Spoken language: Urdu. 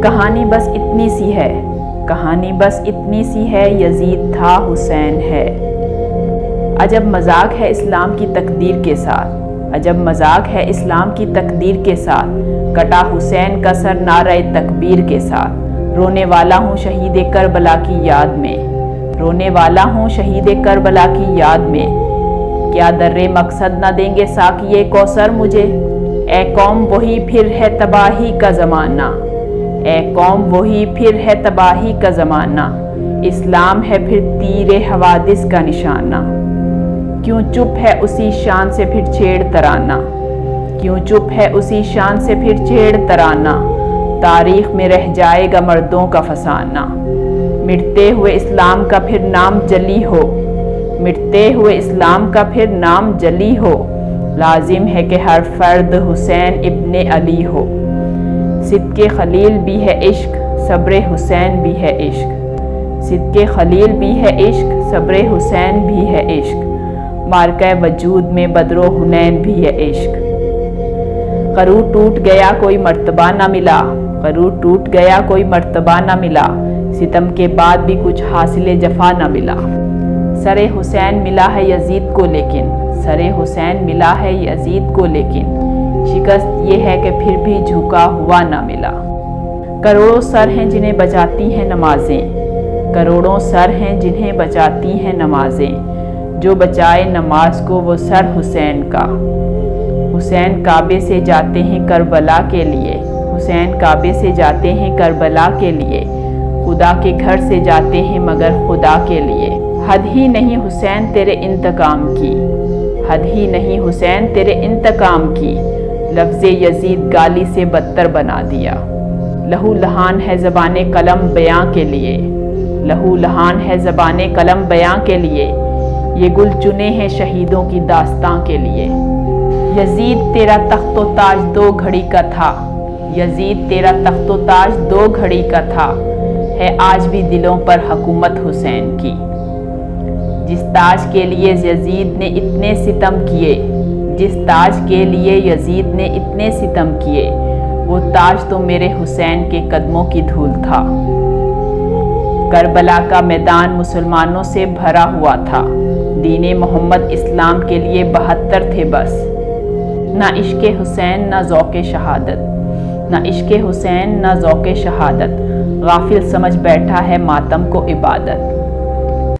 کہانی بس اتنی سی ہے، کہانی بس اتنی سی ہے، یزید تھا حسین ہے۔ عجب مذاق ہے اسلام کی تقدیر کے ساتھ، عجب مذاق ہے اسلام کی تقدیر کے ساتھ، کٹا حسین کا سر نعرہ تکبیر کے ساتھ۔ رونے والا ہوں شہید کربلا کی یاد میں، رونے والا ہوں شہید کربلا کی یاد میں، کیا در مقصد نہ دیں گے ساقیے کوثر مجھے؟ اے قوم وہی پھر ہے تباہی کا زمانہ، اے قوم وہی پھر ہے تباہی کا زمانہ، اسلام ہے پھر تیر حوادث کا نشانہ۔ کیوں چپ ہے اسی شان سے پھر چھیڑ ترانہ، کیوں چپ ہے اسی شان سے پھر چھیڑ ترانہ، تاریخ میں رہ جائے گا مردوں کا فسانہ۔ مٹتے ہوئے اسلام کا پھر نام جلی ہو، مٹتے ہوئے اسلام کا پھر نام جلی ہو، لازم ہے کہ ہر فرد حسین ابن علی ہو۔ صدق خلیل بھی ہے عشق، صبر حسین بھی ہے عشق، صدق خلیل بھی ہے عشق، صبر حسین بھی ہے عشق، مارکہ وجود میں بدر و حنین بھی ہے عشق۔ غرور ٹوٹ گیا کوئی مرتبہ نہ ملا، غرور ٹوٹ گیا کوئی مرتبہ نہ ملا، ستم کے بعد بھی کچھ حاصل جفا نہ ملا۔ سر حسین ملا ہے یزید کو لیکن، سر حسین ملا ہے یزید کو لیکن، شکست یہ ہے کہ پھر بھی جھکا ہوا نہ ملا۔ کروڑوں سر ہیں جنہیں بچاتی ہیں نمازیں، کروڑوں سر ہیں جنہیں بچاتی ہیں نمازیں، جو بچائے نماز کو وہ سر حسین کا۔ حسین کعبے سے جاتے ہیں کربلا کے لیے، حسین کعبے سے جاتے ہیں کربلا کے لیے، خدا کے گھر سے جاتے ہیں مگر خدا کے لیے۔ حد ہی نہیں حسین تیرے انتقام کی، حد ہی نہیں حسین تیرے انتقام کی، لفظ یزید گالی سے بدتر بنا دیا۔ لہو لہان ہے زبان قلم بیاں کے لیے، لہو لہان ہے زبان قلم بیاں کے لیے، یہ گل چنے ہیں شہیدوں کی داستاں کے لیے۔ یزید تیرا تخت و تاج دو گھڑی کا تھا، یزید تیرا تخت و تاج دو گھڑی کا تھا، ہے آج بھی دلوں پر حکومت حسین کی۔ جس تاج کے لیے یزید نے اتنے ستم کیے، جس تاج کے لیے یزید نے اتنے ستم کیے، وہ تاج تو میرے حسین کے قدموں کی دھول تھا۔ کربلا کا میدان مسلمانوں سے بھرا ہوا تھا، دین محمد اسلام کے لیے 72 تھے بس۔ نہ عشق حسین نہ ذوق شہادت، نہ عشق حسین نہ ذوق شہادت، غافل سمجھ بیٹھا ہے ماتم کو عبادت۔